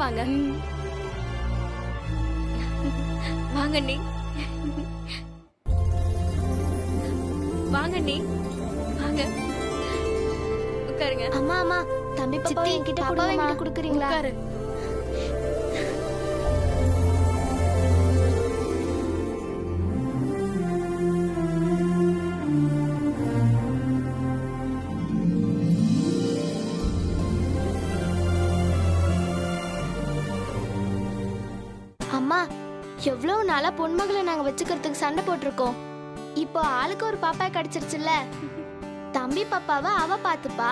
வாங்க. வாங்க நீ, வாங்க நீ, வாங்க உட்காருங்க. அம்மா அம்மா, தம்பி பாப்பா என்கிட்ட கொடுக்குறீங்களா? உட்காரு. அம்மா, எவ்வளவு நாளா பொன்மகளை நாங்க வச்சுக்கிறதுக்கு சண்டை போட்டிருக்கோம். இப்போ ஆளுக்கு ஒரு பாப்பா கிடைச்சிருச்சுல்ல. தம்பி பாப்பாவை அவ பாத்துப்பா.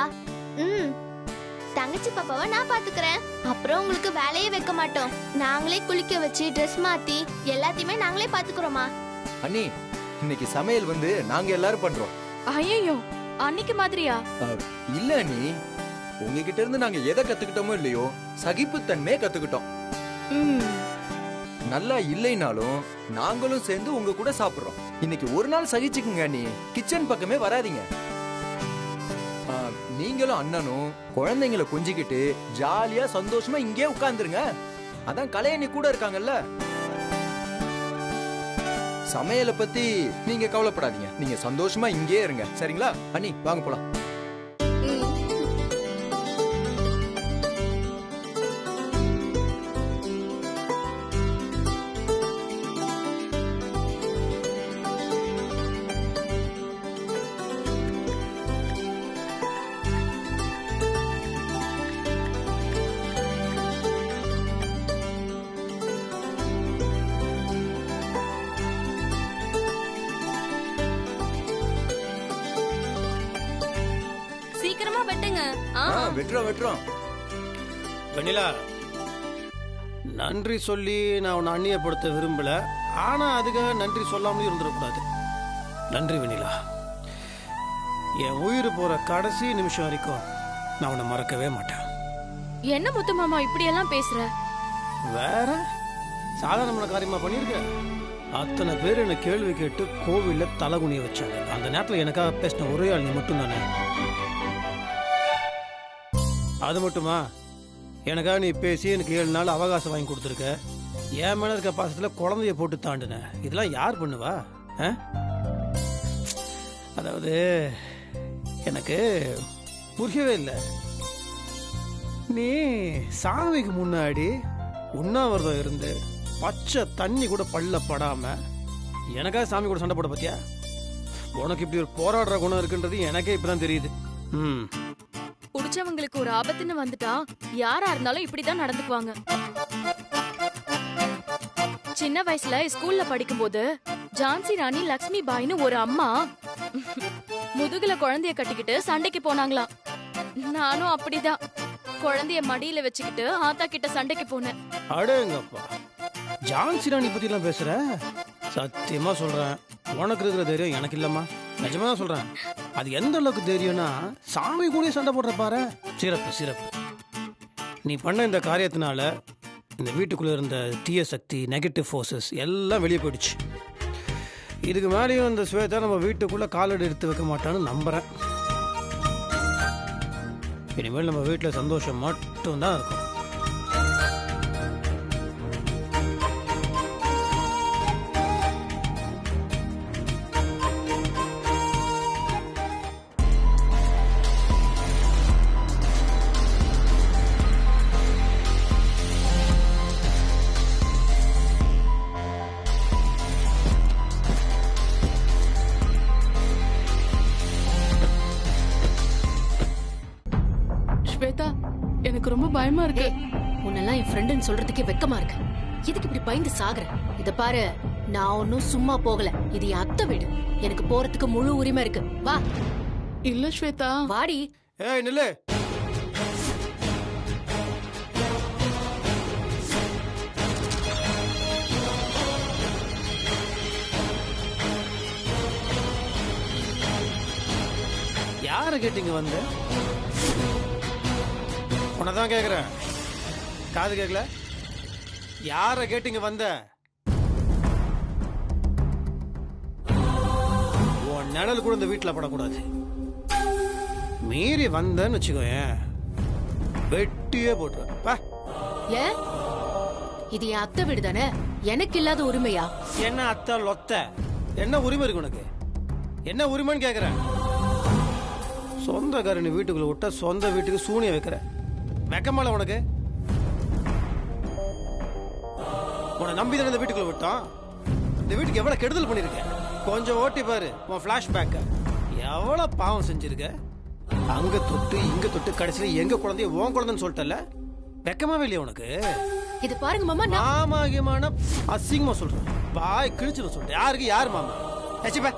தங்கச்சி பாப்பாவை நான் பாத்துக்கிறேன். அப்புறம் உங்களுக்கு வேலையே வைக்க மாட்டோம். நாங்களே குளிக்க வச்சு ட்ரெஸ் மாத்தி எல்லாத்தையுமே நாங்களே பாத்துக்கிறோமா. அண்ணி, இன்னைக்கு சமையல் வந்து நாங்க எல்லாரும் பண்றோம். ஐயோ, அன்னைக்கு மாதிரியா? இல்ல அண்ணி, உங்ககிட்ட இருந்து நாங்க எதை கத்துக்கிட்டோமோ இல்லையோ சகிப்புத்தன்மையே கத்துக்கிட்டோம். நல்லா இல்லைனாலும் நாங்களும் சேர்ந்து உங்க கூட சாப்பிடுறோம். இன்னைக்கு ஒரு நாள் சகிச்சுக்குங்க அண்ணி, கிச்சன் பக்கமே வராதீங்க. நீங்களும் அண்ணனும் குழந்தைங்களை கொஞ்சிக்கிட்டு ஜாலியா சந்தோஷமா இங்கே உட்கார்ந்துருங்க. அதான் கலையண்ணி கூட இருக்காங்கல்ல. சமையலை பத்தி நீங்க கவலைப்படாதீங்க, நீங்க சந்தோஷமா இங்கே இருங்க. சரிங்களா அண்ணி? வாங்க போலாம். சீக்கிரமா வெட்டுங்க. வெட்டுறோம். வெண்ணிலா, நன்றி சொல்லி நான் உன்னை அந்நியப்படுத்த விரும்பல. ஆனா அதுக்காக நன்றி சொல்லாமலும் இருந்துடக்கூடாது. நன்றி வெண்ணிலா. என் உயிர் போற கடைசி நிமிஷம் வரைக்கும் நான் உன்னை மறக்கவே மாட்டேன். என்ன முத்து மாமா இப்படி எல்லாம் பேசுற? வேற சாதாரணமான காரியமா பண்ணிருக்க? அத்தனை பேர் என்ன கேள்வி கேட்டு கோவில்ல தலகுனிய வச்சாங்க. அந்த நேரத்துல எனக்காக பேசின ஒரே ஆள் நீ மட்டும் தானே. அது மட்டுமா, எனக்காக நீ பேசி எனக்கு 7 நாள் அவகாசம் வாங்கி கொடுத்துருக்க. என் மேல இருக்க பாசத்துல குழந்தைய போட்டு தாண்டுன. இதெல்லாம் யார் பண்ணுவா? அதாவது எனக்கு புரியவே இல்லை. நீ சாமிக்கு முன்னாடி உண்ணாவிரதம் இருந்து பச்சை தண்ணி கூட பல்ல படாம எனக்காக சாமி கூட சண்டை போட பத்தியா? உனக்கு இப்படி ஒரு போராடுற குணம் இருக்குன்றது எனக்கே இப்பதான் தெரியுது. புடிச்சவங்களுக்கு ஒரு ஆபத்துன்னு வந்துட்டா யாரா இருந்தாலும் இப்படிதான் நடந்துக்குவாங்க. சின்ன வயசுல ஸ்கூல்ல படிக்கும்போது ஜான்சி ராணி லக்ஷ்மி பாய்னு ஒரு அம்மா முதுகுல குழந்தைய கட்டிக்கிட்டு சண்டைக்கு போனாங்களாம். நானும் அப்படிதான் குழந்தைய மடியில வச்சுக்கிட்டு ஆத்தா கிட்ட சண்டைக்கு போனேன். அடேங்கப்பா, ஜான்சி ராணி பத்தி எல்லாம் பேசுற? சத்தியமா சொல்றேன், உனக்கு இருக்கிற தைரியம் எனக்கு இல்லம்மா. நிஜமா தான் சொல்றேன். அது எந்த அளவுக்கு தைரியம்னா சாமி கூட சண்டை போடுற பாரு. சிறப்பு. நீ பண்ண இந்த காரியத்தினால இந்த வீட்டுக்குள்ள இருந்த தீய சக்தி, நெகட்டிவ் ஃபோர்ஸஸ் எல்லாம் வெளியே போயிடுச்சு. இதுக்கு மேலேயும் இந்த ஸ்வேதா நம்ம வீட்டுக்குள்ள காலடி எடுத்து வைக்க மாட்டான்னு நம்புறேன். இனிமேல் நம்ம வீட்டில் சந்தோஷம் மட்டும்தான் இருக்கும். எனக்கு ரொம்ப பயமா இருக்கு. உன்னெல்லாம் என் ஃப்ரெண்டுன்னு சொல்றதுக்கே வெக்கமா இருக்கு. எதுக்கு இப்படி பயந்து சாகுற? இத பாரு, நான் ஒன்னும் சும்மா போகல. இது என் அத்தை வீடு. எனக்கு போறதுக்கு முழு உரிமை இருக்கு. வா. இல்ல ஸ்வேதா. வாடி. ஏய் நில்லு. யார கேட்டீங்க வந்த? உன்னதான் கேக்குறேன். காது கேட்கல? யார கேட்டீங்க வந்த? உன் நிழல் கூட இந்த வீட்டுல படக்கூடாது. மீறி வந்தன்னு வச்சுக்கோயேன், வெட்டியே போட்டுருவேன். ஏன் இது என் அத்தை வீடு தானே, எனக்கு இல்லாத உரிமையா? என்ன அத்தை லொத்த, என்ன உரிமை இருக்கு உனக்கு? என்ன உரிமைன்னு கேக்குறேன். சொந்தக்காரனு வீட்டுக்குள்ள விட்டா சொந்த வீட்டுக்கு சூனிய வைக்கிற வெக்கமால உனக்கு? உன்னை நம்பி தானே இந்த வீட்டுக்குள்ள விட்டோம். இந்த வீட்டுக்கு எவ்வளவு கெடுதல் பண்ணிருக்க, கொஞ்சம் ஓட்டி பாரு உன் பிளாஷ்பேக்க. எவ்வளவு பாவம் செஞ்சிருக்க, அங்க தொட்டு இங்க தொட்டு கடைசியில எங்க குழந்தைய உன் குழந்தைன்னு சொல்லிட்டல, வெக்கமாவே இல்லையா உனக்கு? இது பாருங்க மாமா, மாமாகியமான அசிங்கமா சொல்றேன், பாய் கிழிச்சுன்னு சொல்றேன். யாருக்கு யார் மாமா? ஏச்சிப்பா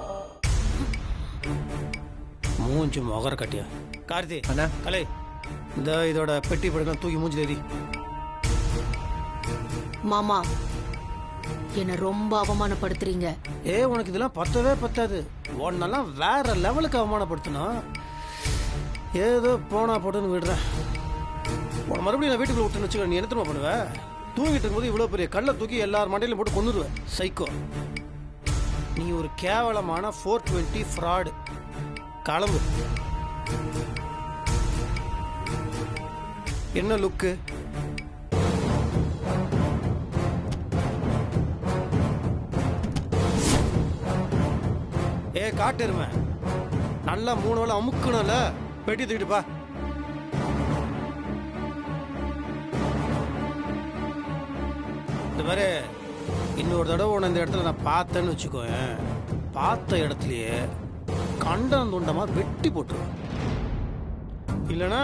மூஞ்சி முகர கட்டியா. கார்த்தி அண்ணா கலை, இந்த இதோட பெட்டி படுக்க தூக்கி மூஞ்சில ஏறி. மாமா என்ன ரொம்ப அவமானப்படுத்துறீங்க. உனக்கு இதெல்லாம் பத்தவே பத்தாது. உன்னெல்லாம் வேற லெவலுக்கு அவமானப்படுத்தணும். ஏதோ போனா போட்டுன்னு விடுறேன். உன மறுபடியும் நான் வீட்டுக்குள்ள விட்டுன்னு வச்சுக்க, நீ என்ன தெரியுமா பண்ணுவ? தூங்கிட்டு இருக்கும்போது இவ்வளவு பெரிய கல்லை தூக்கி எல்லார் மண்டையிலும் போட்டு கொண்டுருவேன். சைக்கோ, நீ ஒரு கேவலமான 420 ஃப்ராடு. கிளம்பு. என்ன லுக்கு? காட்டுருமே நல்லா 3 வேளை அமுக்கணும்ல, பெட்டி தூக்கிட்டு பா. இந்த மாதிரி இன்னொரு தடவை உன்னை இந்த இடத்துல நான் பார்த்தேன்னு வச்சுக்கோ, பார்த்த இடத்துலயே கண்டம் துண்டமா வெட்டி போட்டுருவேன். இல்லைன்னா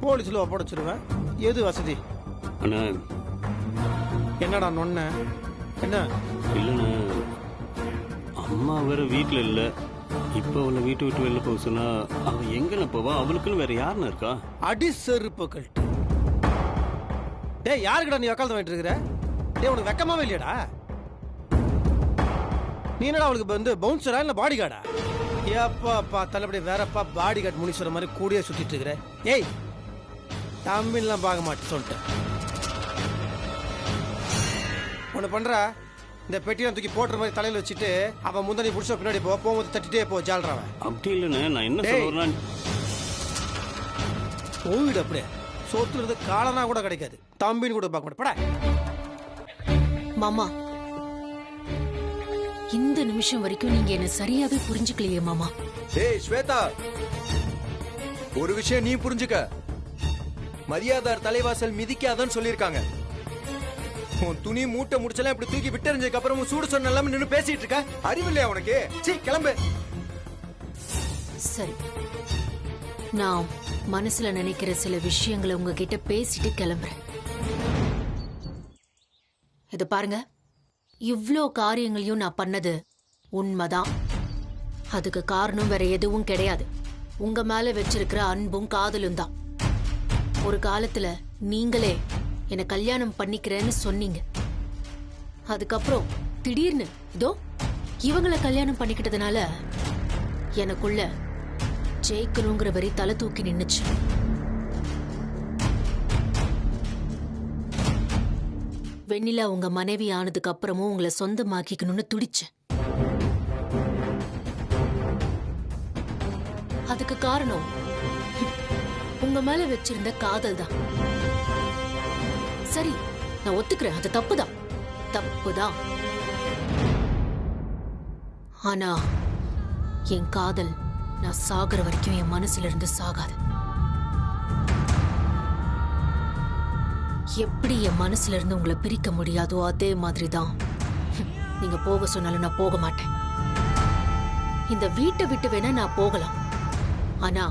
போலீஸ்ல ஒப்படைச்சிருவேன். எது வசதி? அண்ணா என்னடா நொன்ன? என்ன இல்லைண்ணா, அம்மா வேற வீட்டில் இல்லை. இப்போ அவளை வீட்டை விட்டு வெளில போக சொன்னா அவள் எங்கன்னு போவா? அவளுக்குன்னு வேற யாருன்னு இருக்கா? அடி செருப்பு கழட்டு. டேய், யாருக்கிட்ட நீ வக்காலத்து வாங்கிட்டு இருக்கிற? டேய், உனக்கு வெக்கமாவே இல்லையாடா? நீ என்னடா அவளுக்கு வந்து பவுன்சரா இல்லை பாடி கார்டா? ஏப்பா தள்ளப்படி வேறப்பா பாடி கார்டு முனீஸ்வர மாதிரி கூடியே சுத்திட்டு இருக்கிற. ஏய், தம்பின்லாம் பார்க்க மாட்டேன் சொல்லிட்டேன். ஒன்று பண்றா, இந்த பெட்டியை தூக்கி போட்டுற மாதிரி தலையில வச்சுட்டு அவன் முந்தானி புடிச்ச பின்னாடி போகும்போது தட்டிட்டே போ, ஜால்றாவன். அப்படி இல்லைண்ணே, நான் என்ன சொல்றேன், போயிடு. அப்படியே சோத்துல இருந்து காலனா கூட கிடைக்காது, தம்பின்னு கூட பார்க்க மாட்டேன். மாமா, இந்த நிமிஷம் வரைக்கும் நீங்க என்ன சரியாவே புரிஞ்சுக்கலையே மாமா. ஏய் ஸ்வேதா, ஒரு விஷயம் நீ புரிஞ்சுக்க. மரியாதார் தலைவாசல் மிதிக்காதன்னு சொல்லியிருக்காங்க. உன் துணி மூட்டை முடிச்சலாம் இப்படி தூக்கி விட்டறிஞ்சதுக்கு அப்புறம் சூடு சொன்ன எல்லாமே நின்று பேசிட்டு இருக்க. அறிவில்லையா உனக்கு? சீ, கிளம்பு. சரி, நான் மனசுல நினைக்கிற சில விஷயங்களை உங்ககிட்ட பேசிட்டு கிளம்புறேன். இது பாருங்க, இவ்ளோ காரியங்களையும் நான் பண்ணது உண்மைதான். அதுக்கு காரணம் வேற எதுவும் கிடையாது, உங்க மேல வச்சிருக்கிற அன்பும் காதலும் தான். ஒரு காலத்துல நீங்களே என்ன கல்யாணம் பண்ணிக்கிறேன்னு சொன்னீங்க. அதுக்கப்புறம் திடீர்னு இதோ இவங்களை கல்யாணம் பண்ணிக்கிட்டதுனால எனக்குள்ள ஜெயிக்கணுங்கிற வரை தலை தூக்கி நின்னுச்சு. வெண்ணிலா உங்க மனைவி ஆனதுக்கு அப்புறமும் உங்களை சொந்தமாக்கிக்கணும்னு துடிச்சேன். அதுக்கு காரணம் உங்க மேல வச்சிருந்த காதல் தான். சரி, நான் ஒத்துக்கிறேன், அது தப்புதான், தப்புதான். ஆனா என் காதல் நான் சாகுற வரைக்கும் என் மனசுல இருந்து சாகாது. எப்படி என் மனசுல இருந்து உங்களை பிரிக்க முடியாதோ அதே மாதிரிதான் நீங்க போக சொன்னாலும் நான் போக மாட்டேன். இந்த வீட்டை விட்டு வேணா நான் போகலாம், ஆனா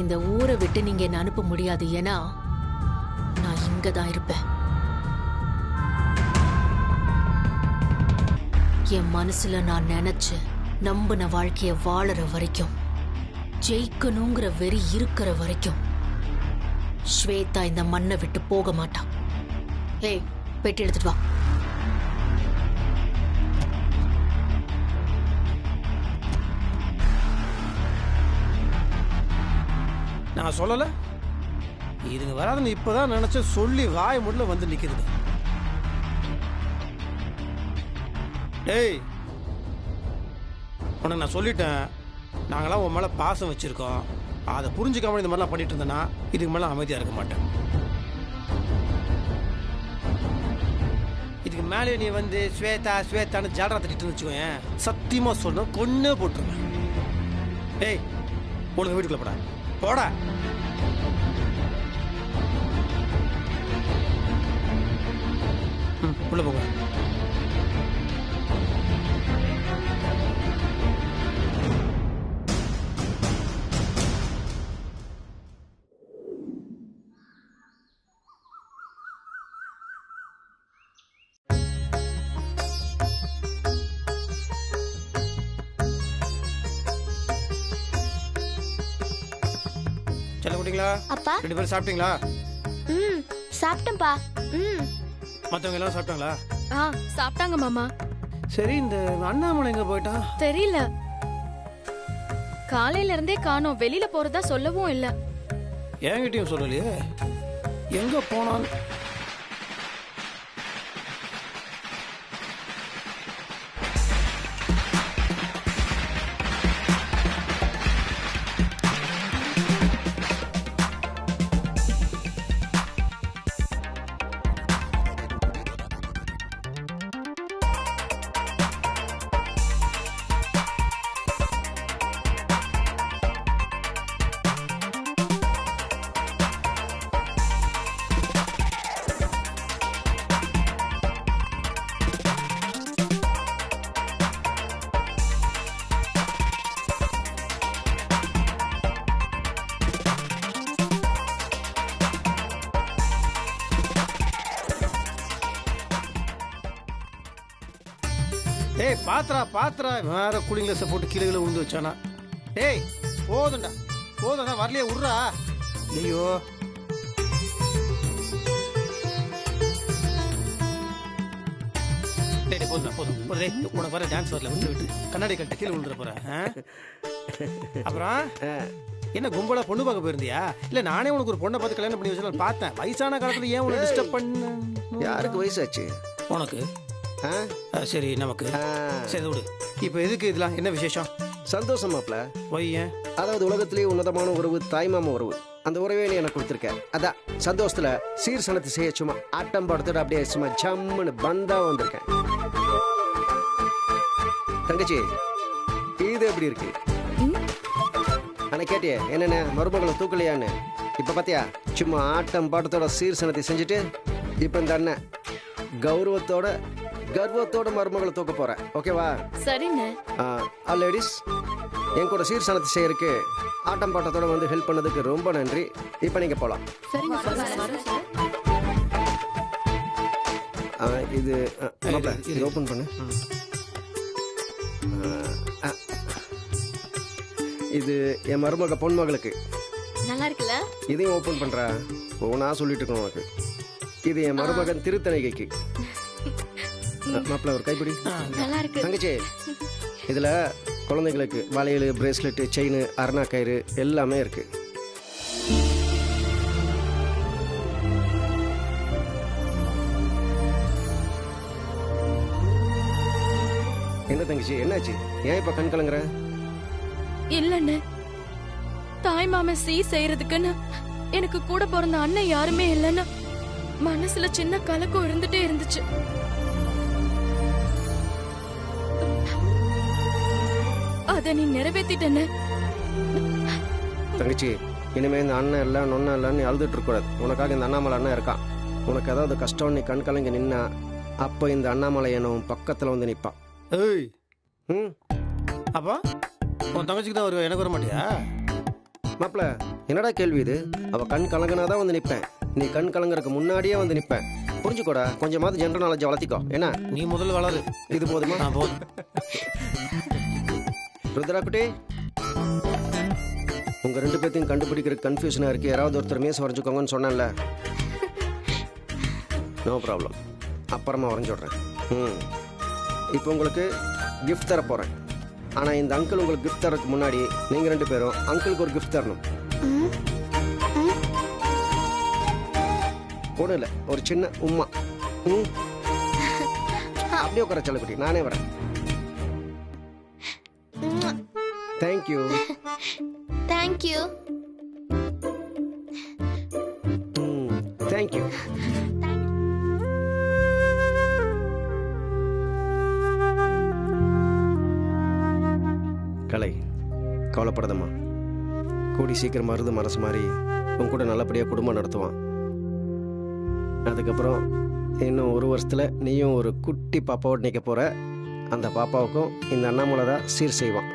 இந்த ஊரை விட்டு நீங்க என்ன அனுப்ப முடியாது. ஏன்னா நான் இங்கதான் இருப்பேன். என் மனசுல நான் நினைச்சு நம்பின வாழ்க்கைய வாழற வரைக்கும், ஜெயிக்கணுங்கிற வெறி இருக்கிற வரைக்கும் ஸ்வேதா இந்த மண்ணை விட்டு போக மாட்டான். ஏய், பெட்டி எடுத்துட்டு வா. நான் சொல்லல, இதுங்க வராதுன்னு இப்பதான் நினைச்ச, சொல்லி வாய் முள்ள வந்து நிக்கிறது. டேய், உனக்கு நான் சொல்லிட்டேன், நாங்களாம் உன் மேல பாசம் வச்சிருக்கோம். அதை புரிஞ்சுக்காம இந்த மாதிரிலாம் பண்ணிட்டு இருந்தேன்னா இதுக்கு மேல அமைதியா இருக்க மாட்டேன். இதுக்கு மேலே நீ வந்து ஸ்வேதா ஸ்வேதான்னு ஜாடரா தட்டிட்டு வச்சுக்கோயேன், சத்தியமா சொல்றேன் கொன்னே போட்டுருவேன். ஏய் ஒழுங்கு வீட்டுக்குள்ள போடா போடா. உள்ள போங்க. சாப்பிட்டீங்களா? அப்பா 2 பேரும் சாப்பிட்டீங்களா? சாப்பிட்டேன்ப்பா. மத்தவங்க எல்லாம் சாப்பிட்டாங்களா? சாப்பிட்டாங்க மாமா. சரி, இந்த அண்ணாமலை எங்க போயிட்டான்? தெரியல, காலையில இருந்தே காணோம். வெளியில போறதா சொல்லவும் இல்ல. என்கிட்டயும் சொல்லலையே எங்க போனான். டேய் பாத்ரா வேற கூலிங் கிளாஸை போட்டு கீழே விழுந்து வச்சானா. டேய் போதும்டா வரலையே விட்றா. ஐயோ டேய் போதும் உனக்கு வர டான்ஸ் வரல, விட்டு கண்ணாடி கட்ட கீழே விழுந்துட போறேன். அப்புறம் என்ன கும்பலா பொண்ணு பார்க்க போயிருந்தியா? இல்ல நானே உனக்கு ஒரு பொண்ணை பார்த்து கல்யாணம் பண்ணி வச்சு பார்த்தேன். வயசான காலத்துல ஏன் உனக்கு டிஸ்டர்ப் பண்ண? யாருக்கு வயசாச்சு? உனக்கு. சரி நமக்கு சரி விடு. இப்ப எதுக்கு இதெல்லாம்? என்ன விசேஷம்? சந்தோஷம் மாப்ள. வையன், அதாவது உலகத்திலேயே உன்னதமான உறவு தாய்மாம உறவு. அந்த உறவே நீ எனக்கு கொடுத்துருக்க. அதான் சந்தோஷத்துல சீர்சனத்தை செய்ய சும்மா ஆட்டம் படுத்துட்டு அப்படியே சும்மா ஜம்முன்னு பந்தா வந்திருக்கேன். தங்கச்சி இது எப்படி இருக்கு? ஆனா கேட்டியே என்னென்ன மருமகளை தூக்கலையான்னு. இப்ப பாத்தியா சும்மா ஆட்டம் பாட்டத்தோட சீர்சனத்தை செஞ்சுட்டு இப்ப இந்த அண்ணன் கர்வத்தோட மருமகளை தூக்க போறேன். ஓகேவா? சரிண்ணே. லேடிஸ் என் கூட சீர்சனத்தை செய்யறதுக்கு ஆட்டம் பாட்டத்தோட வந்து ஹெல்ப் பண்ணதுக்கு ரொம்ப நன்றி. இப்ப நீங்க போலாம். இது ஓபன் பண்ணு. இது என் மருமக பொன்மகளுக்கு. நல்லா இருக்குல்ல? இதையும் ஓபன் பண்ற. நான் சொல்லிட்டு இருக்கணும் உனக்கு. இது என் மருமகன் திருத்தணிகைக்கு. மாப்பிள்ள ஒரு கைப்பிடி. நல்லா இருக்கு தங்கச்சி. இதுல குழந்தைங்களுக்கு வளையல், பிரேஸ்லெட், செயின், அரணா கயிறு எல்லாமே இருக்கு. என்ன தங்கச்சி என்னாச்சு? ஏன் இப்ப கண் கலங்குற? இல்லன்னு தாய் மாம செய்யறதுக்குன்னு எனக்கு கூட பிறந்த அண்ணன் யாருமே இல்லைன்னு மனசுல சின்ன கலக்கம் இருந்துட்டே இருந்துச்சு. அத நீ நிறைவேத்திட்டேன்னு. தங்கச்சி இனிமே இந்த அண்ணன் இல்ல நொண்ணா இல்லன்னு அழுதுட்டு இருக்க கூடாது. உனக்காக இந்த அண்ணாமலை அண்ணன் இருக்கான். உனக்கு ஏதாவது கஷ்டம் நீ கண் கலங்கி நின்னா அப்ப இந்த அண்ணாமலை என்னும் பக்கத்துல வந்து நிப்பான். ஏய் அப்பா உன் தங்கச்சிக்கு தான் வருவா, எனக்கு வர மாட்டியா? மாப்பிள்ள என்னடா கேள்வி இது? அவ கண் கலங்கினாதான் வந்து நிப்பேன். நீ கண் கலங்கறதுக்கு முன்னாடியே வந்து நிப்பேன். புரிஞ்சுக்கோடா. கொஞ்சமாவது ஜென்ரல் நாலேஜ் வளர்த்திக்கோ. என்ன நீ முதல்ல வளரு. இது போதுமா? போதும். ருத்ரா குட்டி, உங்க 2 பேர்த்தையும் கண்டுபிடிக்கிற கன்ஃபியூஷனா இருக்கு. யாராவது ஒருத்தர் மீச வரைஞ்சுக்கோங்கன்னு சொன்னேன்ல. நோ ப்ராப்ளம், அப்புறமா வரைஞ்சு விடுறேன். இப்போ உங்களுக்கு கிஃப்ட் தர போறேன். ஆனா இந்த அங்கிள் உங்களுக்கு கிஃப்ட் தரதுக்கு முன்னாடி நீங்க 2 பேரும் அங்கிளுக்கு ஒரு கிஃப்ட் தரணும். ஒன்றும் இல்லை, ஒரு சின்ன உம்மா. அப்படியே உட்கார செல்லக்குட்டி, நானே வரேன். தேங்க்யூ. தேங்க்யூ. தேங்க்யூ. கவலைப்படாதம்மா. கூடி சீக்கிரம் மருந்து மனசு மாதிரி உன் கூட நல்லபடியாக குடும்பம் நடத்துவான். அதுக்கப்புறம் இன்னும் 1 வருஷத்தில் நீயும் ஒரு குட்டி பாப்பாவோடு நிற்க போகிற. அந்த பாப்பாவுக்கும் இந்த அண்ணாமலை தான் சீர் செய்வான்.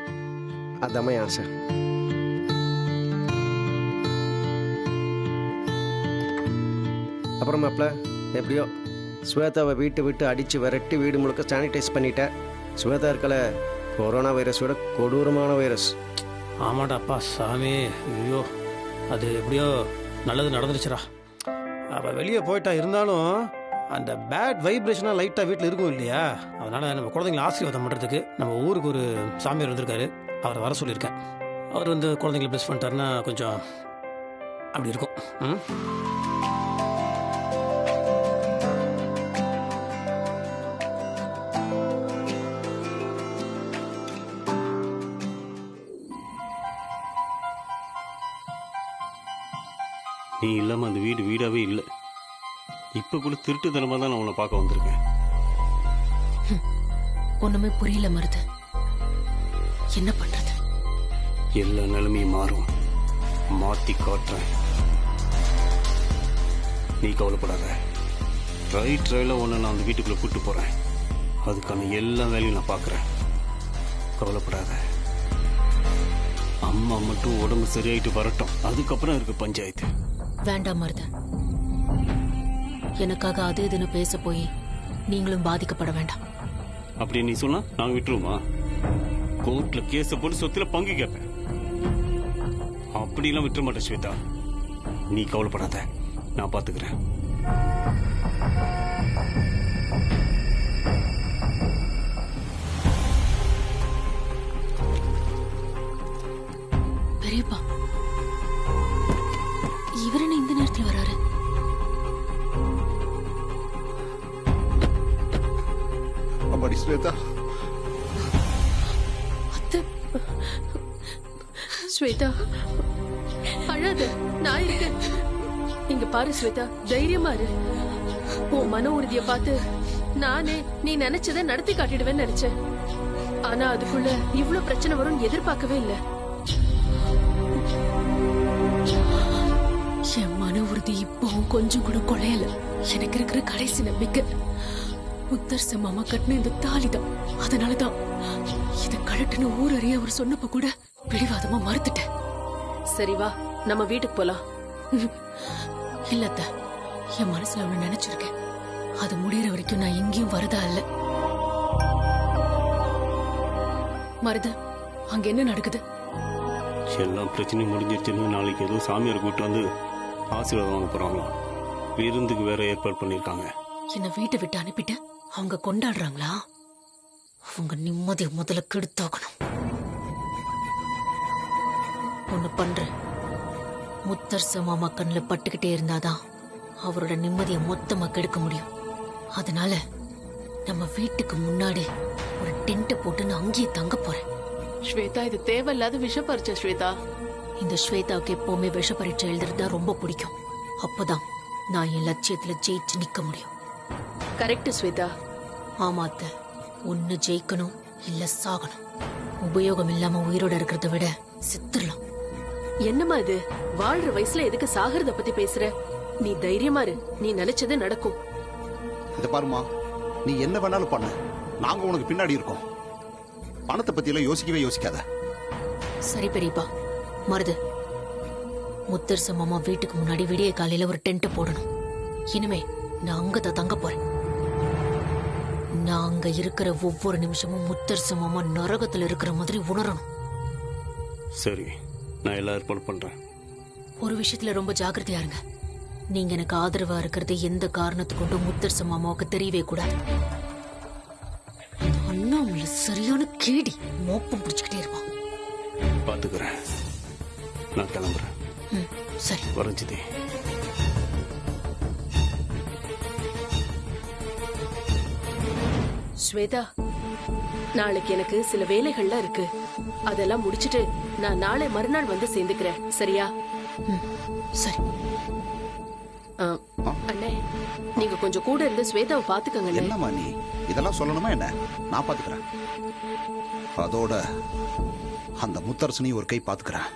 அதாம்மா என் ஆசை. அப்புறம் மாப்பிள்ள, எப்படியோ ஸ்வேதாவை வீட்டை விட்டு அடித்து விரட்டி வீடு முழுக்க சானிடைஸ் பண்ணிட்டேன். ஸ்வேதா இருக்கல கொரோனா வைரஸோட கொடூரமான வைரஸ். ஆமாடா அப்பா சாமி, ஐயோ அது எப்படியோ நல்லது நடந்துருச்சுடா. அவள் வெளியே போயிட்டா, இருந்தாலும் அந்த பேட் வைப்ரேஷனாக லைட்டாக வீட்டில் இருக்கும் இல்லையா? அதனால் நம்ம குழந்தைங்களை ஆசீர்வாதம் பண்ணுறதுக்கு நம்ம ஊருக்கு ஒரு சாமியார் வந்திருக்காரு, அவரை வர சொல்லியிருக்கேன். அவர் வந்து குழந்தைங்களை ப்ளஸ் பண்ணிட்டாருன்னா கொஞ்சம் அப்படி இருக்கும். ம், நீ இல்லாமல் அந்த வீடு வீடாகவே இல்லை. இப்போ கூட திருட்டுத்தனமாக தான் நான் உன்னை பார்க்க வந்திருக்கேன். ஒண்ணுமே புரியல மருது. என்ன பண்றது? எல்லா நிலைமையும் மாறும், மாற்றி காட்டுறேன். நீ கவலைப்படாத. ட்ரையில் உன்னை நான் அந்த வீட்டுக்குள்ளே கூப்பிட்டு போகிறேன். அதுக்கான எல்லா வேலையும் நான் பார்க்குறேன். கவலைப்படாத. அம்மா மட்டும் உடம்பு சரியாயிட்டு வரட்டும், அதுக்கப்புறம் இருக்கு பஞ்சாயத்து. வேண்டாம் மருத. எனக்காக அது இதுன்னு பேச போய் நீங்களும் பாதிக்கப்பட வேண்டாம். அப்படி நீ சொன்னா நாங்க விட்டுருவோமா? கோர்ட்ல கேஸ போட்டு சொத்துல பங்கு கேட்பேன். அப்படிலாம் விட்டுற மாட்டேன் ஸ்வேதா. நீ கவலைப்படாத, நான் பாத்துக்கிறேன். பெரியப்பா, இவர் என்ன இந்த நேரத்தில் வராரு? அம்மாடி ஸ்வேதா. ஸ்வேதா அழாத, நான் இருக்கேன். இங்க பாரு ஸ்வேதா, தைரியமா இரு. உன் மன உறுதிய பார்த்து நானே நீ நினைச்சதை நடத்தி காட்டிடுவேன்னு நினைச்சேன். ஆனா அதுக்குள்ள இவ்ளோ பிரச்சனை வரும்னு எதிர்பார்க்கவே இல்லை. என் மன உறுதி இப்பவும் கொஞ்சம் கூட குறையல. எனக்கு இருக்கிற கடைசி நம்பிக்கை முத்தரச மாமா கட்டின இந்த தாலிதான். அதனாலதான் இத கழட்டுன்னு ஊர் அறிய அவர் சொன்னப்ப கூட பிடிவாதமா மறுத்துட்டேன். சரி வா, நம்ம வீட்டுக்கு போலாம். இல்லத்த, என் மனசுல ஒண்ணு நினைச்சிருக்கேன். அது முடியற வரைக்கும் நான் எங்கேயும் வரதா இல்ல. மருத, அங்க என்ன நடக்குது? எல்லா பிரச்சனையும் முடிஞ்சிருச்சுன்னு நாளைக்கு ஏதோ சாமியார் கூட்டு வந்து ஆசீர்வாதம் வாங்க போறாங்களா? விருந்துக்கு வேற ஏற்பாடு பண்ணிருக்காங்க. என்ன வீட்டை விட்டு அனுப்பிட்டு அவங்க கொண்டாடுறாங்களா? அவங்க நிம்மதியை முதல்ல கெடுத்தாகணும். ஒண்ணு பண்ற, முத்தரச மாமா கண்ணில் பட்டுக்கிட்டே இருந்தாதான் அவரோட நிம்மதியை மொத்தமா கெடுக்க முடியும். அதனால நம்ம வீட்டுக்கு முன்னாடி ஒரு டென்ட்டை போட்டு நான் அங்கேயே தங்க போறேன். ஸ்வேதா, இது தேவையில்லாத விஷ பறிச்ச ஸ்வேதா. இந்த ஸ்வேதாவுக்கு எப்பவுமே விஷ பரீட்சை எழுதுறதா ரொம்ப பிடிக்கும். அப்பதான் நான் என் லட்சியத்துல ஜெயிச்சு நிக்க முடியும். கரெக்ட் ஸ்வேதா. ஆமாத்த, ஒன்னு ஜெயிக்கணும் இல்ல சாகணும். உபயோகம் இல்லாம உயிரோட இருக்கிறத விட செத்துடலாம். என்னமா இது, வாழ்ற வயசுல எதுக்கு சாகிறத பத்தி பேசுற? நீ தைரியமா இரு, நீ நினைச்சது நடக்கும். இந்த பாருமா, நீ என்ன வேணாலும் பண்ண, நாங்க உனக்கு பின்னாடி இருக்கோம். பணத்தை பத்தி எல்லாம் யோசிக்கவே யோசிக்காத. சரி பெரியப்பா. மருது, முத்தரச மாமா வீட்டுக்கு முன்னாடி விடிய காலையில ஒரு டென்ட் போடணும். இனிமே நான் அங்கதான் தங்க போறேன். நான் அங்க இருக்கிற ஒவ்வொரு நிமிஷமும் முத்தரச மாமா நரகத்துல இருக்கிற மாதிரி உணரணும். சரி, நான் எல்லா ஏற்பாடு பண்றேன். ஒரு விஷயத்துல ரொம்ப ஜாக்கிரதையா இருங்க. நீங்க எனக்கு ஆதரவா இருக்கிறது எந்த காரணத்தை கொண்டு முத்தரச மாமாவுக்கு தெரியவே கூடாது. அண்ணாமலை சரியான கேடி, மோப்பம் பிடிச்சுக்கிட்டே இருப்பான். பாத்துக்கிறேன். நான் கிளம்புறேன். சரி வரஞ்சிதே. ஸ்வேதா, நாளைக்கு எனக்கு சில வேலைகள்லாம் இருக்கு. அதெல்லாம் முடிச்சிட்டு நான் நாளை மறுநாள் வந்து சேர்ந்துக்கிறேன். சரியா? சரி. அண்ணே நீங்க கொஞ்சம் கூட இருந்து ஸ்வேதாவை பாத்துக்கங்க. என்னம்மா நீ இதெல்லாம் சொல்லணுமா என்ன? நான் பாத்துக்கிறேன். அதோட அந்த முத்தரசனையும் ஒரு கை பாத்துக்கிறேன்.